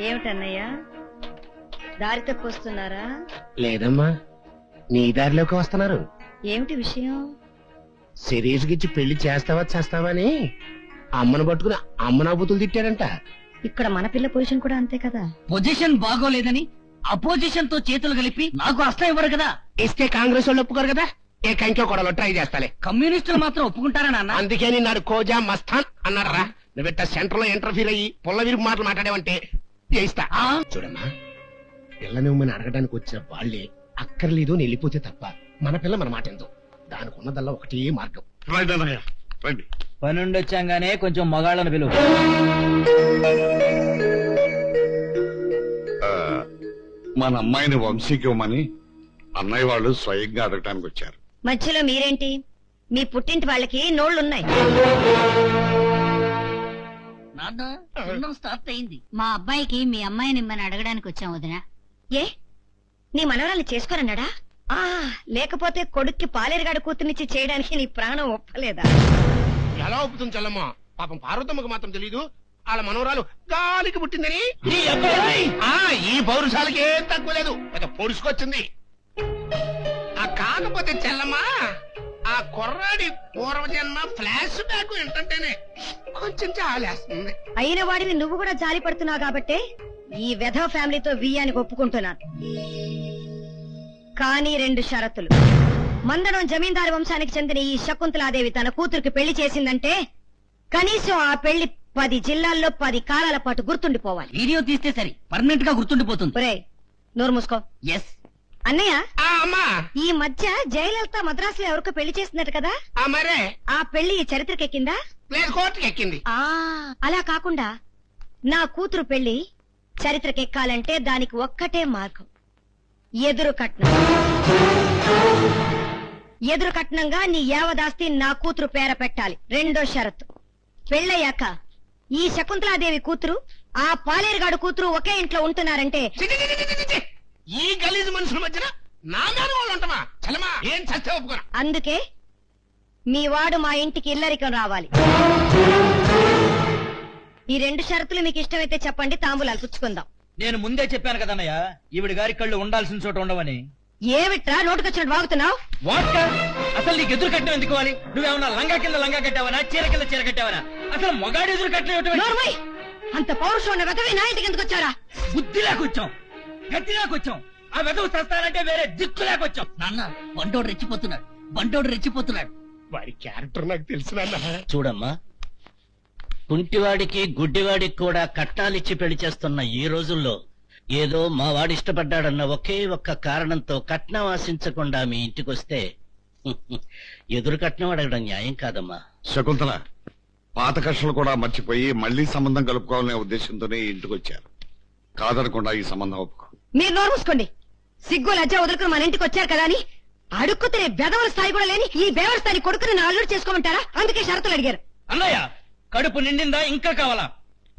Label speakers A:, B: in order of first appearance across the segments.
A: ఏమిటన్నయ్యా, దారి తప్పొస్తున్నారా?
B: లేదమ్మా, నీ దారిలోకి వస్తున్నారు.
A: ఏమిటి విషయం?
B: శిరీష్ గిచ్చి పెళ్లి చేస్తావా అని అమ్మను పట్టుకుని అమ్మనాబూతులు తిట్టాడంట.
A: ఇక్కడ మన పిల్ల పొజిషన్ కూడా అంతే కదా.
C: పొజిషన్ బాగోలేదని అపోజిషన్ తో చేతులు కలిపి నాకు అస్తం ఇవ్వరు కదా.
B: ఇస్తే కాంగ్రెస్ వాళ్ళు ఒప్పుకోరు కదా. ఏ కంకో కొడలో ట్రై చేస్తాలే.
C: కమ్యూనిస్టులు మాత్రం ఒప్పుకుంటారా నాన్న?
B: అందుకే నిన్నాడు కోజా మస్తాన్ అన్నారా. నువ్వెట్ట సెంటర్ లో ఇంటర్ఫీర్ అయ్యి పుల్ల విరుగు మాటలు మాట్లాడేవంటే చేయిస్తా. చూడమ్మా, పిల్ల నువ్వు అడగడానికి వచ్చిన వాళ్ళే అక్కర్లేదు అని వెళ్ళిపోతే తప్ప మన పిల్ల మన మాట ఎంతో. దానికి ఉన్నదల్లా ఒకటే మార్గం.
C: పనుండి వచ్చాగానే కొంచెం మగాళ్ళను పిలువు.
D: మన అమ్మాయిని వంశీకివ్వమని అన్నయ్య వాళ్ళు స్వయంగా అడగటానికి వచ్చారు.
A: మధ్యలో మీరేంటి? మీ పుట్టింటి వాళ్ళకి నోళ్లున్నాయి.
C: స్టార్ట్ అయింది.
E: మా అబ్బాయికి మీ అమ్మాయిని ఇమ్మని అడగడానికి వచ్చాం వదినా.
A: ఏ, నీ మనవరాల్ని చేసుకోరన్నాడా? లేకపోతే కొడుక్కి పాలేరుగాడు కూతుర్నిచ్చి చేయడానికి నీ ప్రాణం ఒప్పలేదా?
B: ఎలా ఒప్పుతుంది చల్లమ్మా? పాపం పార్వతమ్మకు మాత్రం తెలీదు వాళ్ళ మనవరాలు గాలికి పుట్టిందని. ఈ పౌరుషాలకి ఏం తక్కువ లేదు, పొడుచుకొచ్చింది. కాకపోతే చెల్లమ్మా, ఆ కుర్రాడి పూర్వజన్మ ఫ్లాష్ బ్యాక్ ఏంటంటేనే కొంచెం జాలేస్తుంది.
A: అయిన వాడిని నువ్వు కూడా జాలి పడుతున్నావు కాబట్టే ఈ వెధవ ఫ్యామిలీతో వియ్యానికి ఒప్పుకుంటున్నాను. కానీ 2 షరతులు. మందడం జమీందారు వంశానికి చెందిన ఈ శకుంతలాదేవి తన కూతురికి పెళ్లి చేసిందంటే కనీసం ఆ పెళ్లి 10 జిల్లాల్లో 10 కాలాల పాటు గుర్తుండిపోవాలి.
C: వీడియో తీస్తే సరి, పర్మనెంట్ గా గుర్తుండిపోతుంది.
A: నోరు మూసుకో.
C: ఎస్
A: అన్నయ్య,
B: అమ్మా,
A: ఈ మధ్య జయలలిత మద్రాసులో ఎవరికో పెళ్లి చేస్తున్నట్టు కదా?
B: మరే
A: ఆ పెళ్లి చరిత్రకెక్కిందా?
B: లేదు, కోర్టుకి ఎక్కింది.
A: అలా కాకుండా నా కూతురు పెళ్లి చరిత్రకెక్కాలంటే దానికి ఒక్కటే మార్గం, ఎదురు కట్నం. ఎదురు కట్నంగా నీ యావదాస్తి నా కూతురు పేర పెట్టాలి. 2వ షరతు, పెళ్ళయ్యాక ఈ శకుంతలాదేవి కూతురు ఆ పాలేరుగాడు కూతురు ఒకే ఇంట్లో ఉంటున్నారంటే
B: ఈ గలీజు మనుషుల మధ్యన నా మీద వాళ్ళు ఉంటామా? చలమా, ఏం చస్తే ఒప్పుకోరా.
A: అందుకే మీ వాడు మా ఇంటికి ఇల్లరికం రావాలి. ఈ 2 షరతులు మీకు ఇష్టమైతే చెప్పండి, తాంబూలాలు పుచ్చుకుందాం.
C: నేను ముందే చెప్పాను కదన్నయ్య, ఈవిడి గారి కళ్ళు ఉండాల్సిన చోట ఉండవని.
A: ఏమిట్రా నోటుకొచ్చినట్టు వాగుతున్నావు?
C: అసలు నీకు ఎదురు కట్టడం ఎందుకు? నువ్వేమన్నా లంగా కింద లంగా కట్టావనా, చీర కింద చీర కట్టావనా? అసలు మొగాడు ఎదురు కట్టడం.
A: అంత పౌరుషం ఉన్న వెధవి నా ఇంటికి ఎందుకు వచ్చారా?
C: బుద్ధి లేకొచ్చాం, గట్టి లేకొచ్చాం. ఆ వెధవు చస్తానంటే వేరే దిక్కు లేకొచ్చాం. నాన్న, బండోడు రెచ్చిపోతున్నాడు.
B: వారి క్యారెక్టర్ నాకు తెలిసిన.
F: చూడమ్మా, కుంటివాడికి గుడ్డివాడికి కూడా కట్నాలిచ్చి పెళ్లి చేస్తున్న ఈ రోజుల్లో ఏదో మా వాడు ఇష్టపడ్డాడన్న ఒకే ఒక్క కారణంతో కట్నం ఆశించకుండా మీ ఇంటికొస్తే ఎదురు కట్నం అడగడం న్యాయం కాదమ్మా.
D: శకుంతల, పాత కష్టాలు కూడా మర్చిపోయి మళ్లీ సంబంధం కలుపుకోవాలనే ఉద్దేశంతోనే ఇంటికి వచ్చారు. కాదనకుండా ఈ సంబంధం ఒప్పుకో.
A: మీరు నోరు మూసుకోండి. సిగ్గు లజ్జ వదులుకుని మన ఇంటికి వచ్చారు కదా అని అడుక్కు తినే బెదవల స్థాయి కూడా లేని ఈ బేవల స్థాయి కొడుకుని నా అల్లుడు చేసుకోమంటారా? అందుకే షరతులు అడిగారు.
C: అన్నయ్య, కడుపు నిండిందా ఇంకా కావాలా?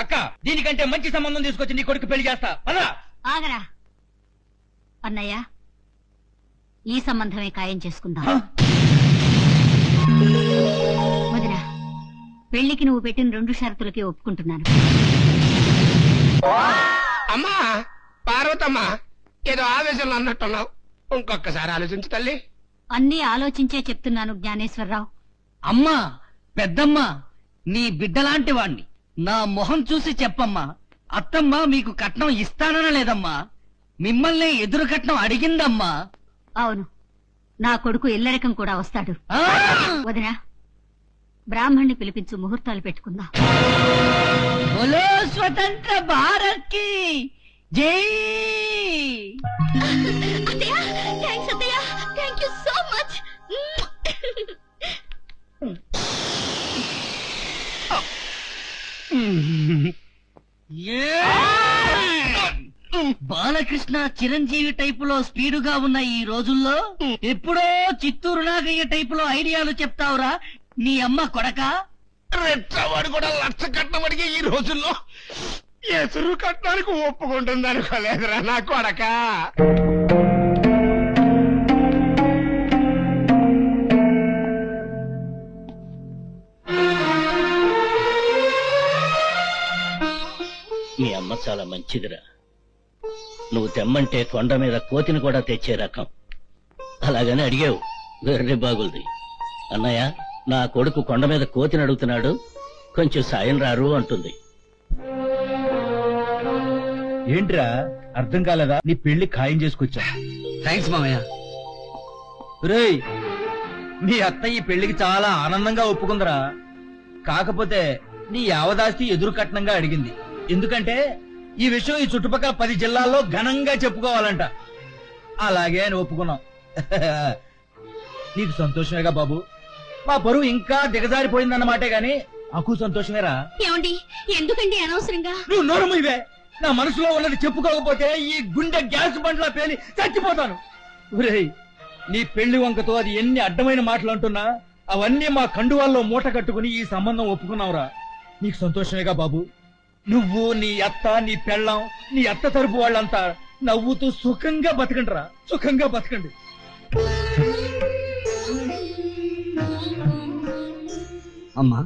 C: అక్క, దీనికంటే మంచి సంబంధం తీసుకొచ్చి నీ కొడుకు పెళ్లి చేస్తా. పదా
E: ఆగరా అన్నయ్య, ఈ సంబంధమే ఖాయం చేసుకుందాం. వదినా, పెళ్లికి నువ్వు పెట్టిన 2 షరతులకి ఒప్పుకుంటున్నాను.
B: అమ్మా పార్వతమ్మా, ఏదో ఆవేశంలో అన్నట్టున్నావు, ఇంకొకసారి ఆలోచించు తల్లి.
E: అన్నీ ఆలోచించే చెప్తున్నాను జ్ఞానేశ్వరరావు.
C: అమ్మా, పెద్దమ్మా, నీ బిడ్డలాంటి వాణ్ణి, నా మొహం చూసి చెప్పమ్మా. అత్తమ్మ మీకు కట్నం ఇస్తానన లేదమ్మా, మిమ్మల్ని ఎదురు కట్నం అడిగిందమ్మా.
E: అవును, నా కొడుకు ఇల్లరికం కూడా వస్తాడు. వదినా, బ్రాహ్మణ్ణి పిలిపించు, ముహూర్తాలు పెట్టుకుందాం.
C: బోలో స్వతంత్ర భారత్ కి జై. బాలకృష్ణ చిరంజీవి టైపులో స్పీడుగా ఉన్న ఈ రోజుల్లో ఎప్పుడో చిత్తూరు నాగయ్య టైపులో ఐడియాలు చెప్తావురా నీ అమ్మ కొడక.
B: రెచ్చవాడు కూడా లక్ష కట్నం అడిగే ఈ రోజుల్లో ఎసురు కట్టడానికి ఒప్పుకుంటుంది అనుకోలేదురా నా కొడక.
F: మీ అమ్మ చాలా మంచిదిరా. నువ్వు తెమ్మంటే కొండ మీద కోతిని కూడా తెచ్చే రకం. అలాగని అడిగావు, వెర్రి బాగుంది. అన్నయ్య, నా కొడుకు కొండ మీద కోతిని అడుగుతున్నాడు, కొంచెం సాయం రారు అంటుంది.
G: ఏంట్రా అర్థం కాలేదా? నీ పెళ్లి ఖాయం చేసుకొచ్చా.
C: థ్యాంక్స్ మామయ్య.
G: రేయ్, నీ అత్త ఈ పెళ్లికి చాలా ఆనందంగా ఒప్పుకుందరా. కాకపోతే నీ యావదాస్తి ఎదురు కట్నంగా అడిగింది. ఎందుకంటే ఈ విషయం ఈ చుట్టుపక్కల 10 జిల్లాల్లో ఘనంగా చెప్పుకోవాలంట. అలాగే అని ఒప్పుకున్నాం. నీకు సంతోషమేగా బాబు? మా బరువు ఇంకా దిగజారిపోయిందన్నమాటే గాని నాకు సంతోషమేరా.
E: ఏమండి, ఎందుకండి అనవసరంగా?
G: నువ్వు నోరు ఇవే. నా మనసులో ఉన్నది చెప్పుకోకపోతే ఈ గుండె గ్యాస్ బండ్లా పేలి చచ్చిపోతాను. ఒరేయ్, నీ పెళ్లి వంకతో అది ఎన్ని అడ్డమైన మాటలు అంటున్నా అవన్నీ మా కండువాల్లో మూట కట్టుకుని ఈ సంబంధం ఒప్పుకున్నావురా. నీకు సంతోషమేగా బాబు? నువ్వు, నీ అత్త, నీ పెళ్ళాం, నీ అత్త తరపు వాళ్ళంతా నవ్వుతూ సుఖంగా బతకండి రా, సుఖంగా బతకండి.
C: అమ్మా,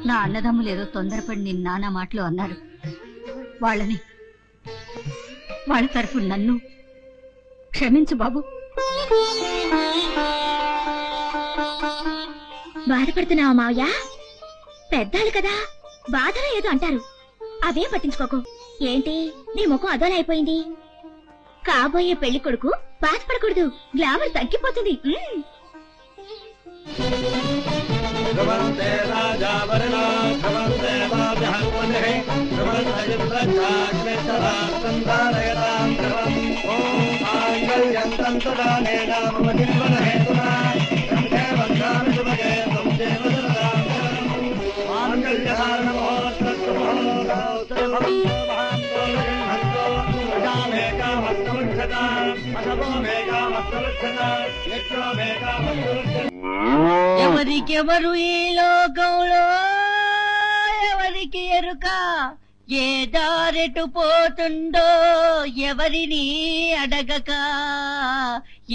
E: నా అన్నదమ్ములు ఏదో తొందరపడి నిన్న నానా మాటలు అన్నారు. వాళ్ళ తరఫు నన్ను క్షమించు బాబు.
A: బాధపడుతున్నావా మావయ్య? పెద్దాళ్ళు కదా, బాధలో ఏదో అంటారు, అవేం పట్టించుకోకు. ఏంటి నీ ముఖం అదోలా అయిపోయింది? కాబోయే పెళ్లి కొడుకు బాధపడకూడదు, గ్లామర్ తగ్గిపోతుంది.
C: ఎవరికెవరు ఈ లోకంలో ఎవరికి ఎరుక, ఏ దారెటు పోతుండో ఎవరిని అడగక,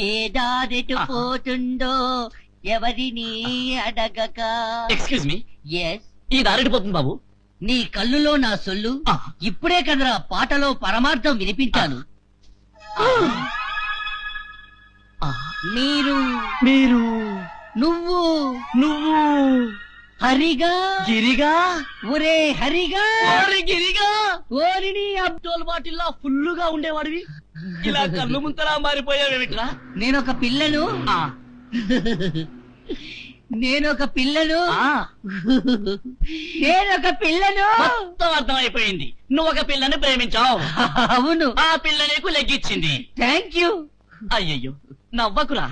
C: ఏ దారెటు పోతుండో ఎవరిని అడగక.
F: ఎక్స్క్యూజ్ మీ,
C: ఎస్,
F: ఈ దారెటు పోతుంది బాబు.
C: నీ కళ్ళులో నా సొల్లు ఇప్పుడే కదరా పాటలో పరమార్థం వినిపించాను. మీరు నువ్వు హరిగా
F: గిరిగా,
C: ఒరే హరిగా,
F: గిరిగా,
C: ఓరిని
F: అబ్దోల్ బాటిల్లా ఫుల్లుగా ఉండేవాడివి ఇలా కళ్ళు ముంతలా మారిపోయావేమిట్రా?
C: నేనొక పిల్లను
F: మొత్తం అర్థమైపోయింది. నువ్వు ఒక పిల్లని ప్రేమించావు.
C: అవును,
F: ఆ పిల్ల నీకు లెగ్గిచ్చింది.
C: Thank you.
F: అయ్యయ్యో, నవ్వకురా.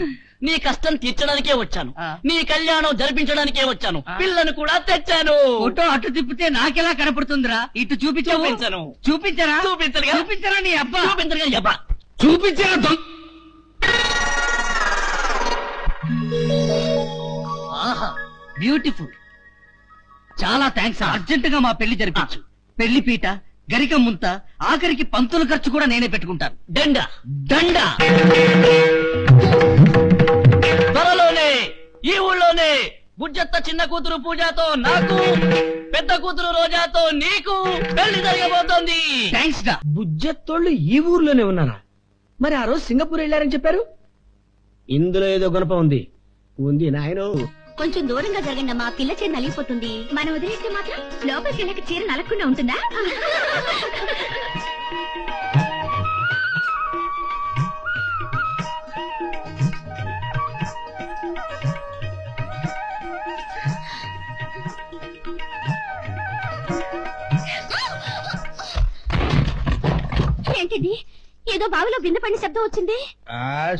F: నీ కష్టం తీర్చడానికే వచ్చాను,
C: ఆ.
F: నీ కళ్యాణం జరిపించడానికే వచ్చాను, పిల్లను కూడా తెచ్చాను.
C: ఫోటో అటు తిప్పితే నాకెలా కనపడుతుందిరా? ఇటు చూపించవు.
F: చూపించను.
C: చూపించరా?
F: చూపించరుగా.
C: చూపించరా నీ అబ్బా?
F: చూపించరుగా నీ అబ్బా.
C: చూపించరా? ఆహా, బ్యూటిఫుల్. చాలా థ్యాంక్స్. అర్జెంట్ గా మా పెళ్లి జరిపించు. పెళ్లి పీట, గరిక ముంత, ఆఖరికి పంతుల ఖర్చు కూడా నేనే పెట్టుకుంటాను.
F: దండ దండ. త్వరలోనే ఈ ఊళ్ళోనే బుజ్జత్త చిన్న కూతురు పూజాతో నాకు, పెద్ద కూతురు రోజాతో నీకు పెళ్లి జరగబోతోంది.
C: థ్యాంక్స్ డా.
H: బుజ్జత్తోళ్ళు ఈ ఊర్లోనే ఉన్నారా? మరి ఆ రోజు సింగపూర్ వెళ్ళారని చెప్పారు. ఇందులో ఏదో గొడవ ఉంది నాయనో.
A: కొంచెం దూరంగా జరగండి, మా పిల్ల చీర నలిగిపోతుంది. మనం వదిలేస్తే మాత్రం లోపలికి వెళ్ళక చీర నలగకుండా ఉంటుందా? ఏంటిది? ఏదో బావిలో బిందె పడిన శబ్దం వచ్చింది.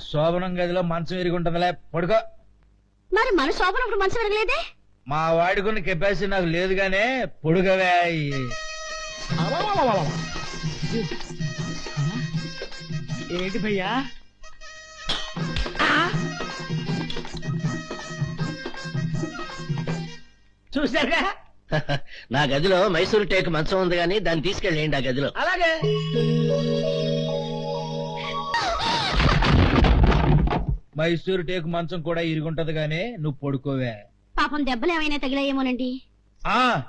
G: శోభనం గదిలో మంచం ఎరుగుంటుందిలే, పడుకో.
A: మరి మన శోభనప్పుడు మంచం ఎరగలేదే?
G: మా వాడుకున్న కెపాసిటీ నాకు లేదు గానే, పొడుగవే.
H: ఏంటి భయ్యా? చూసారుగా,
F: నా గదిలో మైసూరు టేకు మంచం ఉంది గానీ దాన్ని తీసుకెళ్ళండి ఆ గదిలో.
H: అలాగే.
G: మైసూరు టేకు మంచం కూడా ఇరుగుంటది గానే, నువ్వు పడుకోవే.
A: పాపం దెబ్బలు ఏమైనా తగిలాయేమోనండి.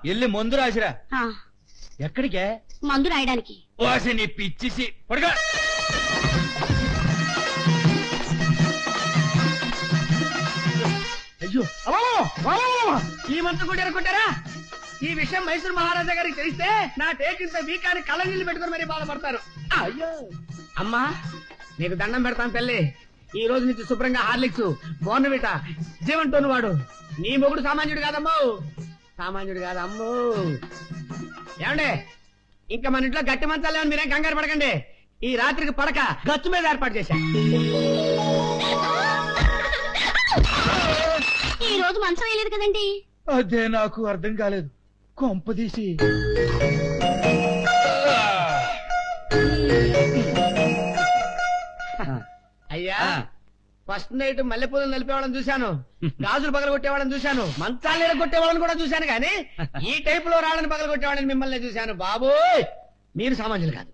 G: వెళ్ళి మందు రాసిరా.
E: ఆ,
G: ఎక్కడికే?
E: మందు రాయడానికి.
G: వాసి నీ పిచ్చిసి పడుగా.
H: అయ్యో ఈ మంత్రం కొట్టారా? ఈ విషయం మైసూర్ మహారాజా గారికి తెలిస్తే నా టేకింత వీకాన్ని కళ్ళ నీళ్ళు పెట్టుకుని మరీ బాధపడతారు. అయ్యో అమ్మా, నీకు దండం పెడతాను తల్లి. ఈ రోజు నుంచి శుభ్రంగా హార్లిక్స్, బోర్నవిటా, జీవంతోను వాడు. నీ మొగుడు సామాన్యుడు కాదమ్మో, సామాన్యుడు కాదమ్మో. ఏమండే, ఇంకా మన ఇంట్లో గట్టి మంచాలు ఏమని మీరేం కంగారు పడకండి. ఈ రాత్రికి పడక గచ్చు మీద ఏర్పాటు చేశా.
E: ఈ రోజు మంచం వేయలేదు కదండి.
G: అదే నాకు అర్థం కాలేదు. కొంపదీసి
H: అయ్యా, ఫస్ట్ నైట్ మల్లెపూలను నలిపేవాళ్ళని చూశాను, గాజులు పగలగొట్టేవాళ్ళని చూశాను, మంచాలు కొట్టేవాళ్ళని కూడా చూశాను, కానీ ఈ టైప్ లో రాళ్ళని పగలగొట్టేవాళ్ళని మిమ్మల్ని చూశాను. బాబోయ్, మీరు సామాన్యులు కాదు.